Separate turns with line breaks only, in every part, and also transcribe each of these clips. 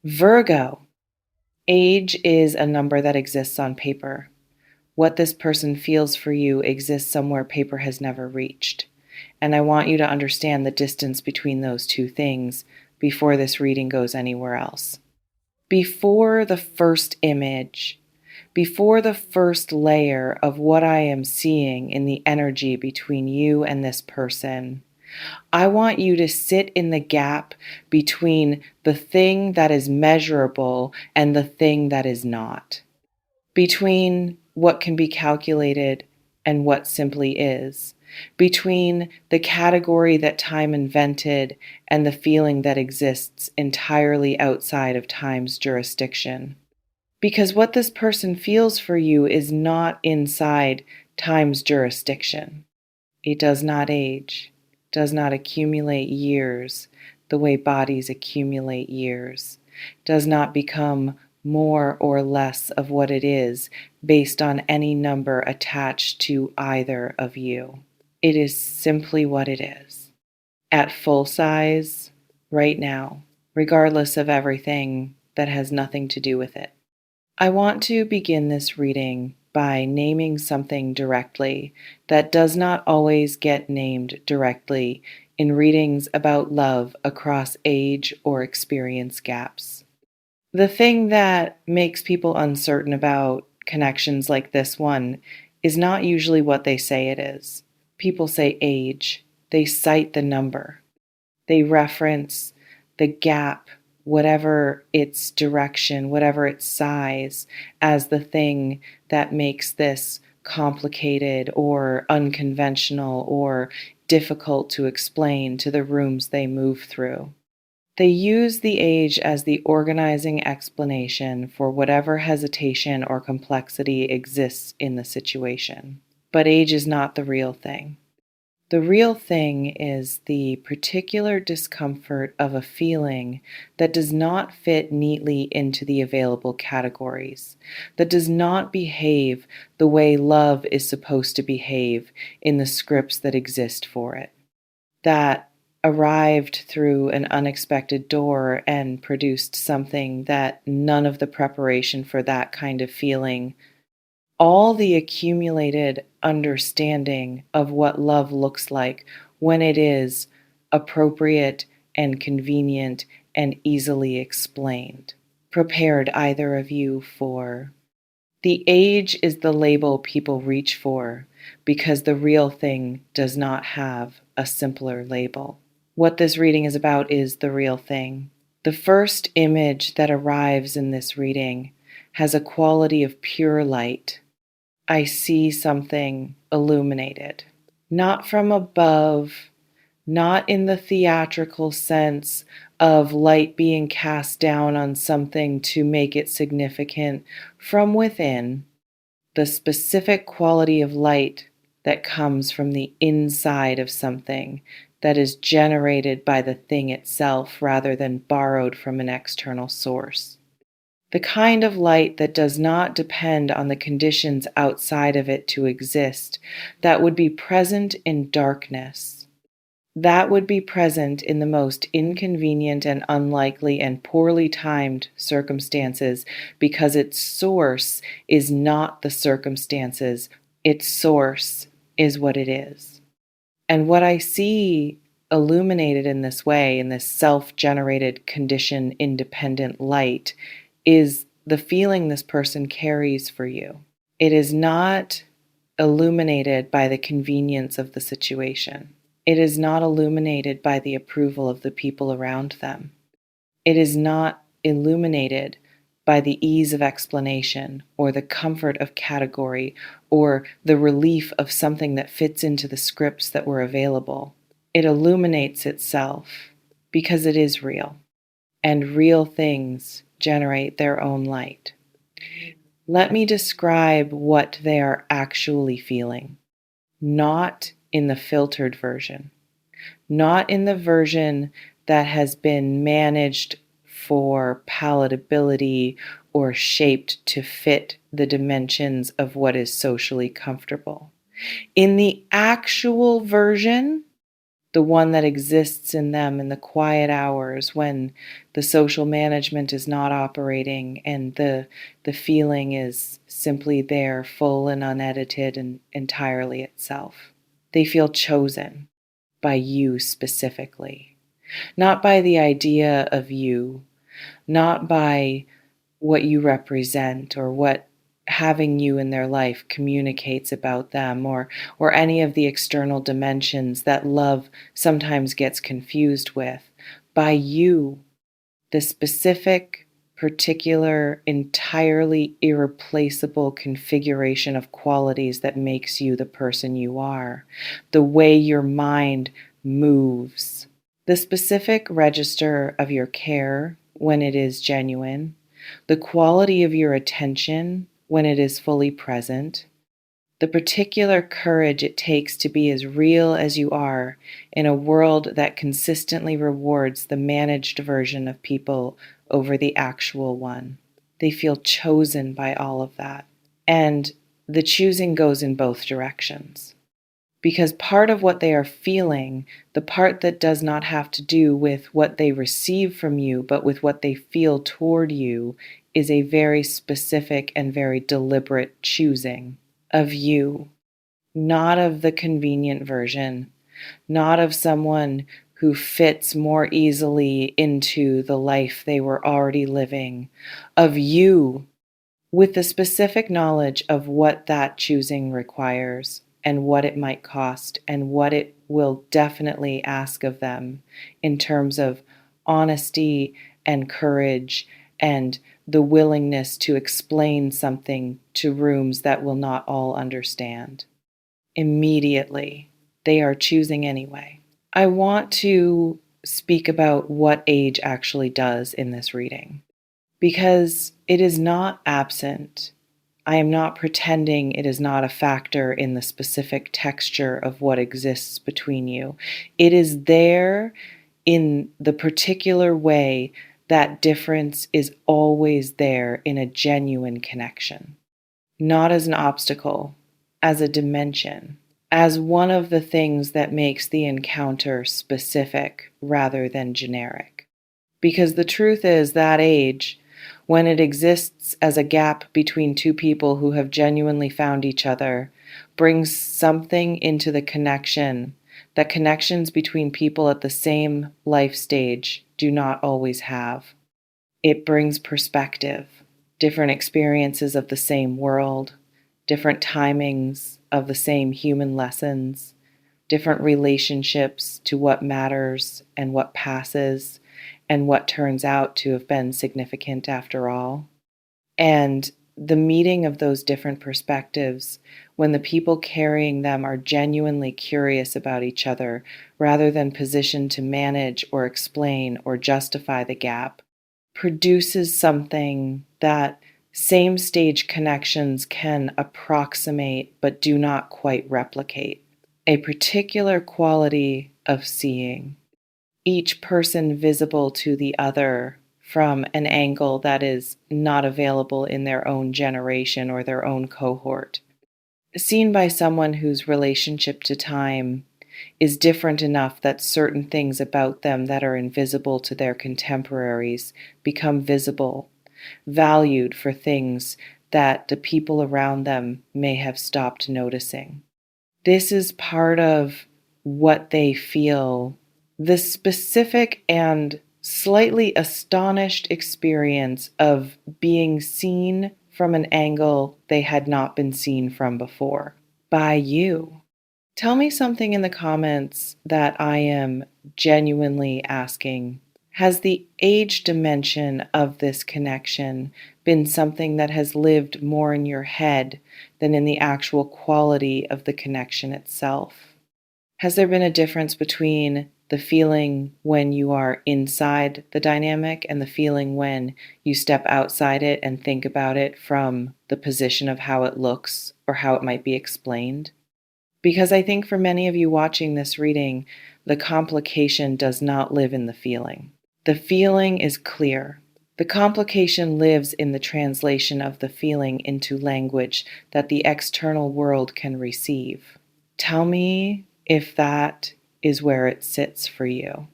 Virgo, age is a number that exists on paper. What this person feels for you exists somewhere paper has never reached. And I want you to understand the distance between those two things before this reading goes anywhere else. Before the first image, before the first layer of what I am seeing in the energy between you and this person, I want you to sit in the gap between the thing that is measurable and the thing that is not, between what can be calculated and what simply is, between the category that time invented and the feeling that exists entirely outside of time's jurisdiction. Because what this person feels for you is not inside time's jurisdiction. It does not age, does not accumulate years the way bodies accumulate years, does not become more or less of what it is based on any number attached to either of you. It is simply what it is. At full size, right now, regardless of everything that has nothing to do with it. I want to begin this reading by naming something directly that does not always get named directly in readings about love across age or experience gaps. The thing that makes people uncertain about connections like this one is not usually what they say it is. People say age, they cite the number, they reference the gap, whatever its direction, whatever its size, as the thing that makes this complicated or unconventional or difficult to explain to the rooms they move through. They use the age as the organizing explanation for whatever hesitation or complexity exists in the situation. But age is not the real thing. The real thing is the particular discomfort of a feeling that does not fit neatly into the available categories, that does not behave the way love is supposed to behave in the scripts that exist for it, that arrived through an unexpected door and produced something that none of the preparation for that kind of feeling, all the accumulated understanding of what love looks like when it is appropriate and convenient and easily explained, prepared either of you for. The age is the label people reach for because the real thing does not have a simpler label. What this reading is about is the real thing. The first image that arrives in this reading has a quality of pure light. I see something illuminated, not from above, not in the theatrical sense of light being cast down on something to make it significant, from within, the specific quality of light that comes from the inside of something that is generated by the thing itself rather than borrowed from an external source. The kind of light that does not depend on the conditions outside of it to exist, that would be present in darkness, that would be present in the most inconvenient and unlikely and poorly timed circumstances because its source is not the circumstances, its source is what it is. And what I see illuminated in this way, in this self-generated condition-independent light, is the feeling this person carries for you. It is not illuminated by the convenience of the situation. It is not illuminated by the approval of the people around them. It is not illuminated by the ease of explanation or the comfort of category or the relief of something that fits into the scripts that were available. It illuminates itself because it is real, and real things generate their own light. Let me describe what they are actually feeling, not in the filtered version, not in the version that has been managed for palatability or shaped to fit the dimensions of what is socially comfortable. In the actual version, the one that exists in them in the quiet hours when the social management is not operating and the feeling is simply there, full and unedited and entirely itself. They feel chosen by you specifically, not by the idea of you, not by what you represent or what having you in their life communicates about them, or any of the external dimensions that love sometimes gets confused with. By you, the specific, particular, entirely irreplaceable configuration of qualities that makes you the person you are, the way your mind moves, the specific register of your care when it is genuine, the quality of your attention when it is fully present, the particular courage it takes to be as real as you are in a world that consistently rewards the managed version of people over the actual one. They feel chosen by all of that. And the choosing goes in both directions. Because part of what they are feeling, the part that does not have to do with what they receive from you, but with what they feel toward you, is a very specific and very deliberate choosing of you, not of the convenient version, not of someone who fits more easily into the life they were already living, of you with the specific knowledge of what that choosing requires and what it might cost and what it will definitely ask of them in terms of honesty and courage and the willingness to explain something to rooms that will not all understand. Immediately, they are choosing anyway. I want to speak about what age actually does in this reading, because it is not absent. I am not pretending it is not a factor in the specific texture of what exists between you. It is there in the particular way that difference is always there in a genuine connection, not as an obstacle, as a dimension, as one of the things that makes the encounter specific rather than generic. Because the truth is that age, when it exists as a gap between two people who have genuinely found each other, brings something into the connection that connections between people at the same life stage do not always have. It brings perspective, different experiences of the same world, different timings of the same human lessons, different relationships to what matters and what passes and what turns out to have been significant after all. And the meeting of those different perspectives, when the people carrying them are genuinely curious about each other rather than positioned to manage or explain or justify the gap, produces something that same stage connections can approximate but do not quite replicate. A particular quality of seeing, each person visible to the other from an angle that is not available in their own generation or their own cohort, seen by someone whose relationship to time is different enough that certain things about them that are invisible to their contemporaries become visible, valued for things that the people around them may have stopped noticing. This is part of what they feel, the specific and slightly astonished experience of being seen from an angle they had not been seen from before by you. Tell me something in the comments that I am genuinely asking. Has the age dimension of this connection been something that has lived more in your head than in the actual quality of the connection itself? Has there been a difference between the feeling when you are inside the dynamic and the feeling when you step outside it and think about it from the position of how it looks or how it might be explained? Because I think for many of you watching this reading, the complication does not live in the feeling. The feeling is clear. The complication lives in the translation of the feeling into language that the external world can receive. Tell me if that is where it sits for you.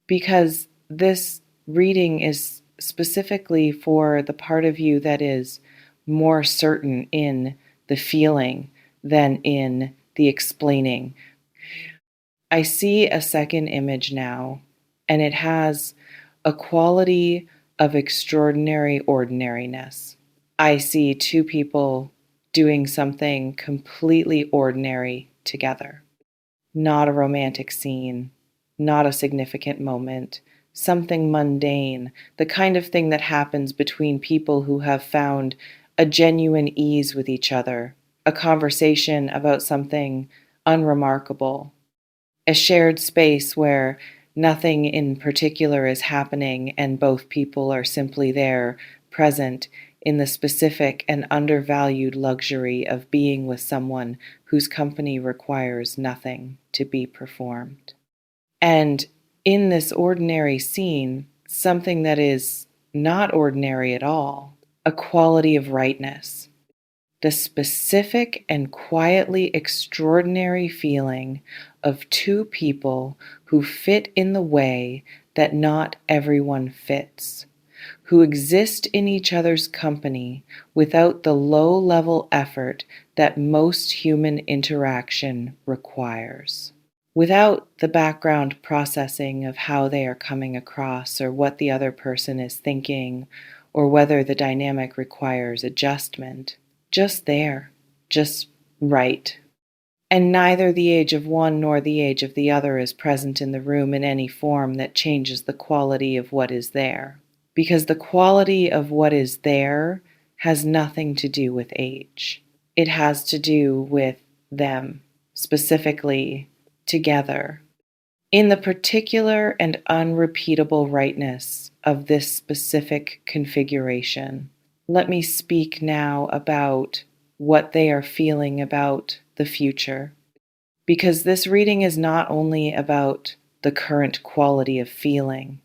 Because this reading is specifically for the part of you that is more certain in the feeling than in the explaining. I see a second image now, and it has a quality of extraordinary ordinariness. I see two people doing something completely ordinary together. Not a romantic scene, not a significant moment, something mundane, the kind of thing that happens between people who have found a genuine ease with each other, a conversation about something unremarkable, a shared space where nothing in particular is happening and both people are simply there, present in the specific and undervalued luxury of being with someone whose company requires nothing to be performed. And in this ordinary scene, something that is not ordinary at all, a quality of rightness, the specific and quietly extraordinary feeling of two people who fit in the way that not everyone fits, who exist in each other's company without the low-level effort that most human interaction requires, without the background processing of how they are coming across or what the other person is thinking or whether the dynamic requires adjustment. Just there, just right. And neither the age of one nor the age of the other is present in the room in any form that changes the quality of what is there. Because the quality of what is there has nothing to do with age. It has to do with them, specifically together. In the particular and unrepeatable rightness of this specific configuration, let me speak now about what they are feeling about the future, because this reading is not only about the current quality of feeling,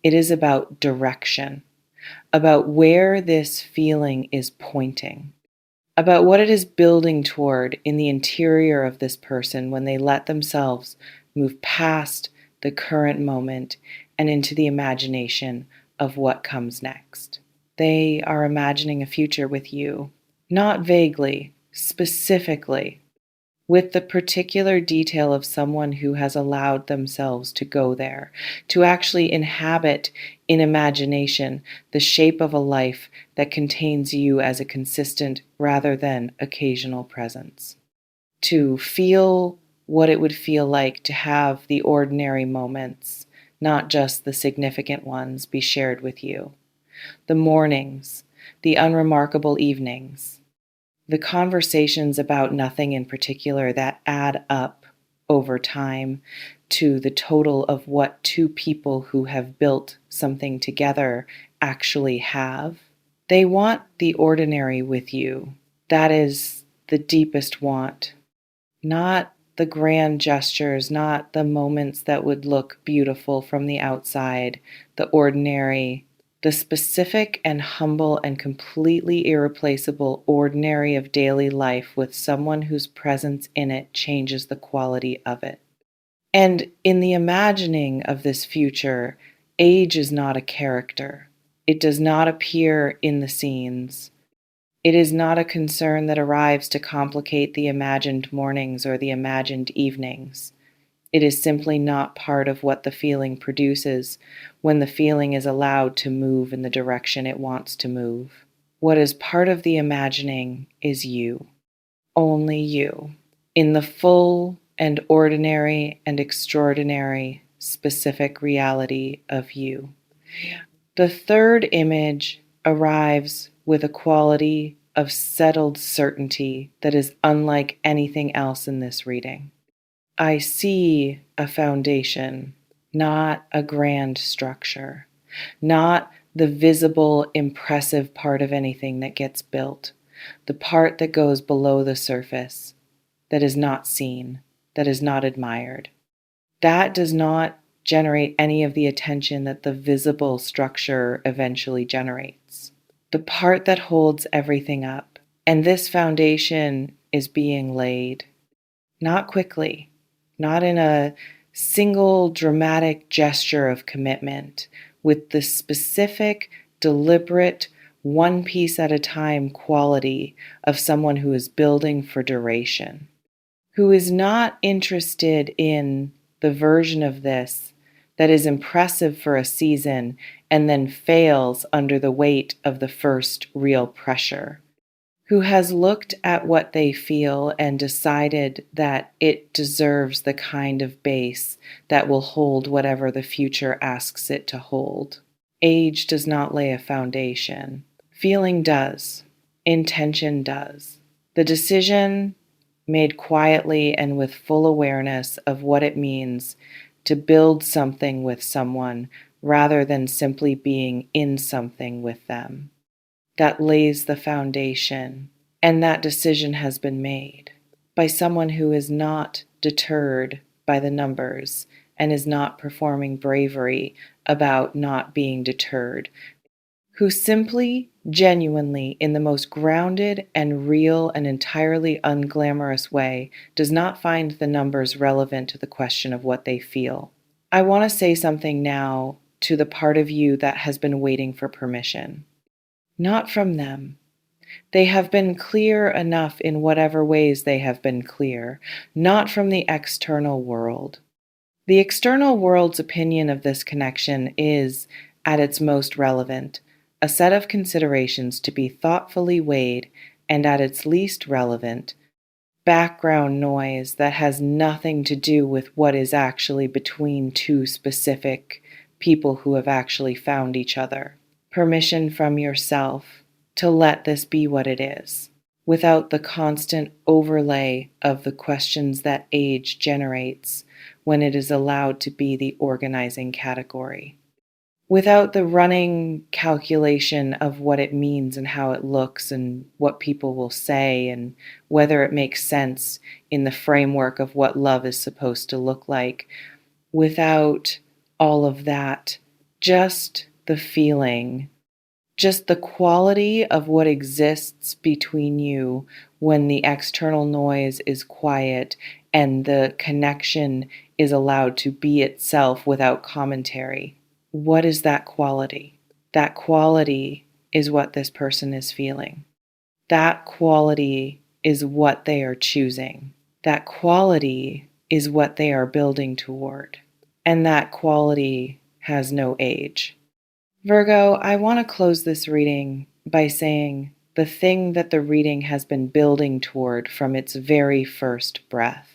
it is about direction, about where this feeling is pointing, about what it is building toward in the interior of this person when they let themselves move past the current moment and into the imagination of what comes next. They are imagining a future with you, not vaguely, specifically, with the particular detail of someone who has allowed themselves to go there, to actually inhabit in imagination the shape of a life that contains you as a consistent rather than occasional presence, to feel what it would feel like to have the ordinary moments, not just the significant ones, be shared with you. The mornings, the unremarkable evenings, the conversations about nothing in particular that add up over time to the total of what two people who have built something together actually have. They want the ordinary with you. That is the deepest want. Not the grand gestures, not the moments that would look beautiful from the outside, the ordinary, the specific and humble and completely irreplaceable ordinary of daily life with someone whose presence in it changes the quality of it. And in the imagining of this future, age is not a character. It does not appear in the scenes. It is not a concern that arrives to complicate the imagined mornings or the imagined evenings. It is simply not part of what the feeling produces when the feeling is allowed to move in the direction it wants to move. What is part of the imagining is you, only you, in the full and ordinary and extraordinary specific reality of you. The third image arrives with a quality of settled certainty that is unlike anything else in this reading. I see a foundation, not a grand structure, not the visible, impressive part of anything that gets built, the part that goes below the surface, that is not seen, that is not admired. That does not generate any of the attention that the visible structure eventually generates. The part that holds everything up. And this foundation is being laid, not quickly, not in a single dramatic gesture of commitment, with the specific, deliberate, one piece at a time quality of someone who is building for duration, who is not interested in the version of this that is impressive for a season and then fails under the weight of the first real pressure, who has looked at what they feel and decided that it deserves the kind of base that will hold whatever the future asks it to hold. Age does not lay a foundation. Feeling does. Intention does. The decision made quietly and with full awareness of what it means to build something with someone rather than simply being in something with them. That lays the foundation, and that decision has been made by someone who is not deterred by the numbers and is not performing bravery about not being deterred, who simply, genuinely, in the most grounded and real and entirely unglamorous way, does not find the numbers relevant to the question of what they feel. I want to say something now to the part of you that has been waiting for permission. Not from them. They have been clear enough in whatever ways they have been clear, not from the external world. The external world's opinion of this connection is, at its most relevant, a set of considerations to be thoughtfully weighed, and at its least relevant, background noise that has nothing to do with what is actually between two specific people who have actually found each other. Permission from yourself to let this be what it is, without the constant overlay of the questions that age generates when it is allowed to be the organizing category, without the running calculation of what it means and how it looks and what people will say and whether it makes sense in the framework of what love is supposed to look like, without all of that, just the feeling, just the quality of what exists between you when the external noise is quiet and the connection is allowed to be itself without commentary. What is that quality? That quality is what this person is feeling. That quality is what they are choosing. That quality is what they are building toward. And that quality has no age. Virgo, I want to close this reading by saying the thing that the reading has been building toward from its very first breath.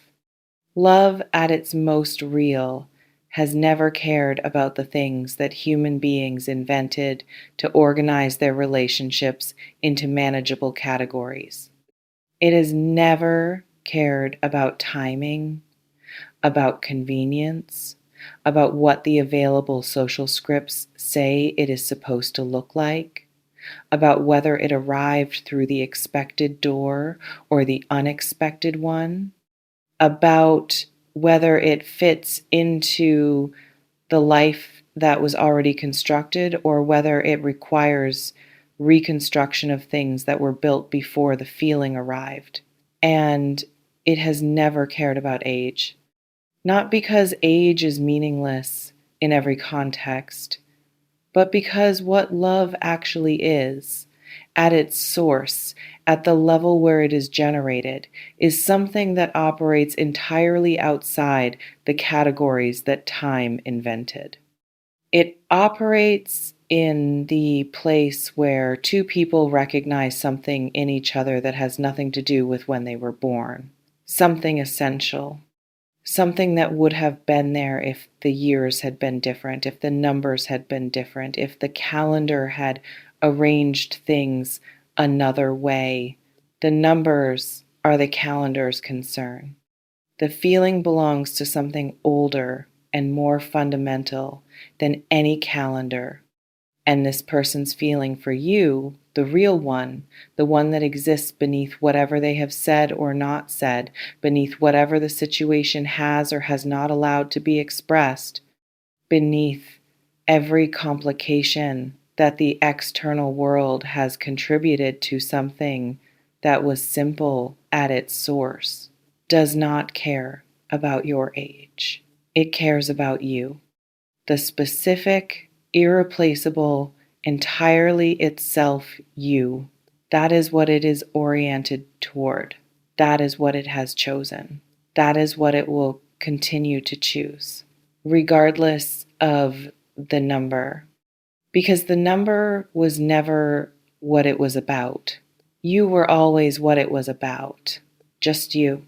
Love at its most real has never cared about the things that human beings invented to organize their relationships into manageable categories. It has never cared about timing, about convenience, about what the available social scripts say it is supposed to look like, about whether it arrived through the expected door or the unexpected one, about whether it fits into the life that was already constructed or whether it requires reconstruction of things that were built before the feeling arrived. And it has never cared about age. Not because age is meaningless in every context, but because what love actually is, at its source, at the level where it is generated, is something that operates entirely outside the categories that time invented. It operates in the place where two people recognize something in each other that has nothing to do with when they were born, something essential. Something that would have been there if the years had been different, if the numbers had been different, if the calendar had arranged things another way. The numbers are the calendar's concern. The feeling belongs to something older and more fundamental than any calendar. And this person's feeling for you, the real one, the one that exists beneath whatever they have said or not said, beneath whatever the situation has or has not allowed to be expressed, beneath every complication that the external world has contributed to something that was simple at its source, does not care. about your age. It cares about you. The specific, irreplaceable, entirely itself you. That is what it is oriented toward. That is what it has chosen. That is what it will continue to choose, regardless of the number. Because the number was never what it was about. You were always what it was about. Just you.